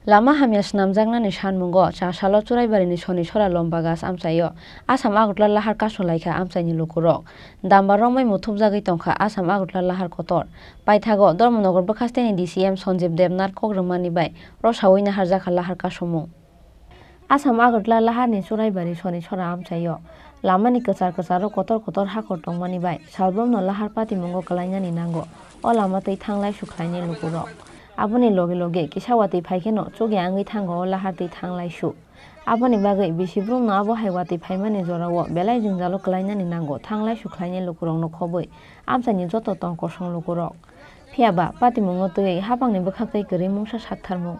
Lama hamya snamjaknani sanmungo chasalo churaibarini soni sora lomba gas amchaio Asam agutla lahar kasolaika amchaini lukurok damba romai muthubjagui tongkha Asam agutla lahar kotor paithago Dharmanagar bwkhasteni DCM Sanjeev Debnath kogrumani bai rosaoina harjakha lahar kasumung Asam agutla laharni churaibari soni sora amchaio lamani kwchar kwcharo kotor kotor hakor tongmani bai salbomno lahar patimungo kalainani nango o lamatei thanglai sukhlaini lukurok Aboni loge loge kisawati phaikeno choge angui thango laharti thanglaisu aboni bagai bisibrum no abo haiwati phaimani jorawo belai jingjalo klainani nango thanglai sukhlaini lukurokno khoboi amsani joto tongko song lukurok phiaba patimungo tei hapangni bwkhaktei gari mungsa saktharmung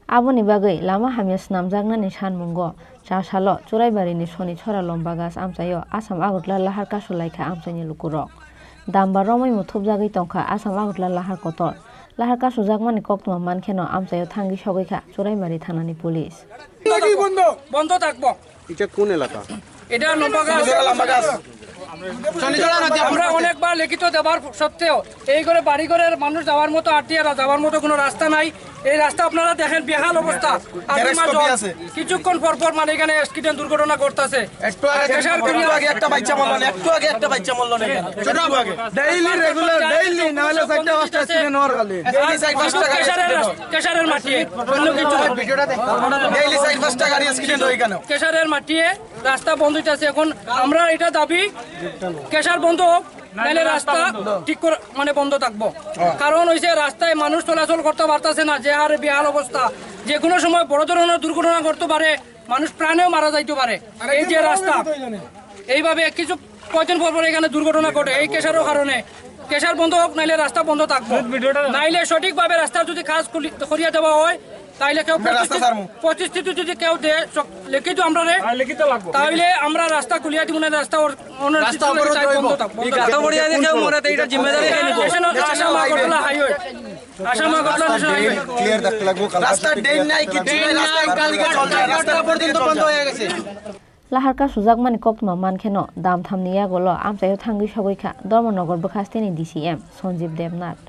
aboni bagai lama hamya snamjaknani sanmungo chasalo churaibarini soni chora lomba gas amchaio Asam agutla lahar kasolaika amchaini lukurok damba romai muthubjagui tongkha Asam agutla lahar kotor lahar kasujakmani koktuma mankheno amchaio thangi sogaikhা চোরাইবাড়ি থানানি police বন্ধ থাকবো এটা কোন এলাকা এটা লম্বাগাছ আমরা অনেকবার লিখিত দেবার সত্ত্বেও এই করে বাড়ি ঘরের মানুষ যাওয়ার মতো আটিয়ারা যাওয়ার মতো কোনো রাস্তা নাই এই রাস্তা আপনারা দেখেন বেহাল অবস্থা কিছুক্ষণ পর পর মানে এখানে অ্যাক্সিডেন্ট দুর্ঘটনা করতেছে একটু আগে একটা বাচ্চা মরলো না ডেইলি রেগুলার ডেইলি না হলে 4-5টা অ্যাক্সিডেন্ট হওয়ার খালি ডেইলি 4-5টা কেশারের মাটিয়ে অন্য কিছু ডেইলি 4-5টা গাড়ি অ্যাক্সিডেন্ট হয় কেন কেশারের মাটিয়ে রাস্তা বন্ধ হইতাছে এখন আমরা এটা দাবি কেশার বন্ধ হোক নাহলে রাস্তা ঠিক করে মানে বন্ধ থাকবো কারণ হইছে রাস্তায় মানুষ চলাচল করতে পারতেছে না যে হারে বেহাল অবস্থা যে কোনো সময় বড় ধরনের দুর্ঘটনা করতে পারে মানুষ প্রাণেও মারা যাইতে পারে এই যে রাস্তা এইভাবে কিছু কয়েকদিন পর পর এখানে দুর্ঘটনা ঘটে এই কেশারের কারণে কেশার বন্ধ হোক নাহলে রাস্তা বন্ধ থাকবো নাইলে সঠিকভাবে রাস্তার যদি কাজ করিয়া দেওয়া হয় তাইলে কেউ প্রতিশ্রুতি যদি কেউ দেয় লিখিত আমরা তাইলে আমরা রাস্তা খুলিয়া দিব না রাস্তা lahar kasujakmani koktuma mankheno dam thamniya golo amchaio thangi sogaikhা Dharmanagar bwkhasteni DCM Sanjeev Debnath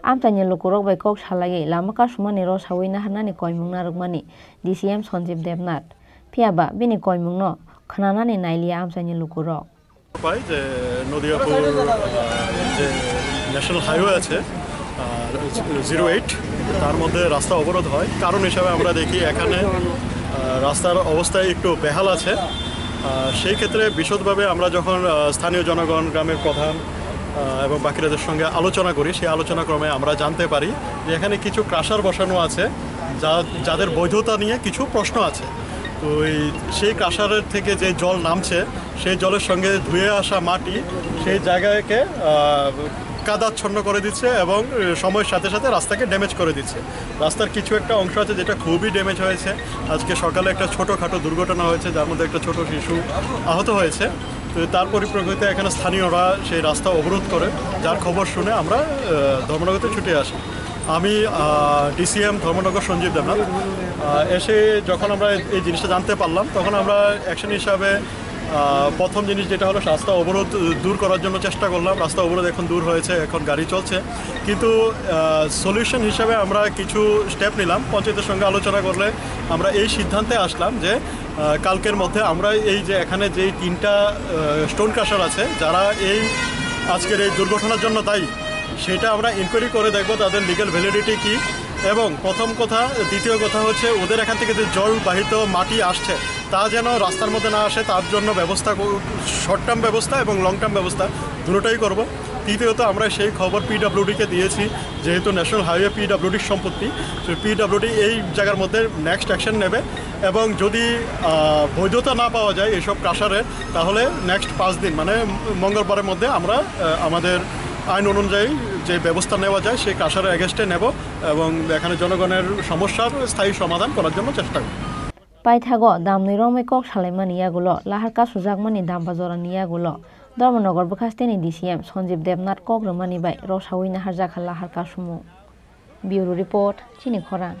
amchaini lukurok bai kok salai lama kasumani rosaoina harnani koimung narukmani DCM Sanjeev Debnath phiaba bini koimungno khnanani nailia amchaini lukurok পাই যে নদিয়াপুর যে national highway আছে 08 তার মধ্যে রাস্তা অবরোধ হয় কারণ হিসাবে আমরা দেখি এখানে রাস্তার অবস্থা একটু বেহাল আছে সেই ক্ষেত্রে বিশদভাবে আমরা যখন স্থানীয় জনগণ গ্রামের প্রধান এবং বাকিরাদের সঙ্গে আলোচনা করি সেই আলোচনা ক্রমে আমরা জানতে পারি যে এখানে কিছু ক্রাশার বসানো আছে যাদের বৈধতা নিয়ে কিছু প্রশ্ন আছে তো সেই ক্রাশারের থেকে যে জল নামছে সেই জলের সঙ্গে ধুয়ে আসা মাটি সেই জায়গাকে কাদাচ্ছন্ন করে দিচ্ছে এবং সময়ের সাথে সাথে রাস্তাকে ড্যামেজ করে দিচ্ছে রাস্তার কিছু একটা অংশ আছে যেটা খুবই ড্যামেজ হয়েছে আজকে সকালে একটা ছোটোখাটো দুর্ঘটনা হয়েছে যার মধ্যে একটা ছোট শিশু আহত হয়েছে তো তার পরিপ্রেক্ষিতে এখানে স্থানীয়রা সেই রাস্তা অবরোধ করে যার খবর শুনে আমরা ধর্মনগরতে ছুটে আসি আমি DCM ধর্মনগর সঞ্জীব দেবনাথ এসে যখন আমরা এই জিনিসটা জানতে পারলাম তখন আমরা অ্যাকশন হিসাবে প্রথম জিনিস যেটা হলো রাস্তা অবরোধ দূর করার জন্য চেষ্টা করলাম রাস্তা অবরোধ এখন দূর হয়েছে এখন গাড়ি চলছে কিন্তু সলিউশন হিসাবে আমরা কিছু স্টেপ নিলাম পঞ্চায়েতের সঙ্গে আলোচনা করলে আমরা এই সিদ্ধান্তে আসলাম যে কালকের মধ্যে আমরা এই যে এখানে যেই 3টা স্টোন ক্রাশার আছে যারা এই আজকের এই দুর্ঘটনার জন্য দায়ী সেটা আমরা ইনকোয়ারি করে দেখব তাদের লিগ্যাল ভ্যালিডিটি কী এবং প্রথম কথা দ্বিতীয় কথা হচ্ছে ওদের এখান থেকে যে জলবাহিত মাটি আসছে তা যেন রাস্তার মধ্যে না আসে তার জন্য ব্যবস্থা শর্ট টার্ম ব্যবস্থা এবং লং টার্ম ব্যবস্থা দুটোটাই করব তৃতীয়ত আমরা সেই খবর PWDকে দিয়েছি যেহেতু ন্যাশনাল হাইওয়ে PWDর সম্পত্তি তো PWD এই জায়গার মধ্যে নেক্সট অ্যাকশন নেবে এবং যদি বৈধতা না পাওয়া যায় এইসব ক্রাশারে তাহলে নেক্সট 5 দিন মানে মঙ্গলবারের মধ্যে আমরা আমাদের আইন অনুযায়ী যে ব্যবস্থা নেওয়া যায় সেই ক্রাশারের এগেস্টে নেব এবং এখানে জনগণের সমস্যার স্থায়ী সমাধান করার জন্য চেষ্টা করব paithago damni romai kok salaimani yagulo lahar kasujakmani damba jorani yagulo Dharmanagar bwkhasteni DCM Sanjeev Debnath kogrumani bai rosaoina harjakha lahar kasumung Bureau Report Chini Khorang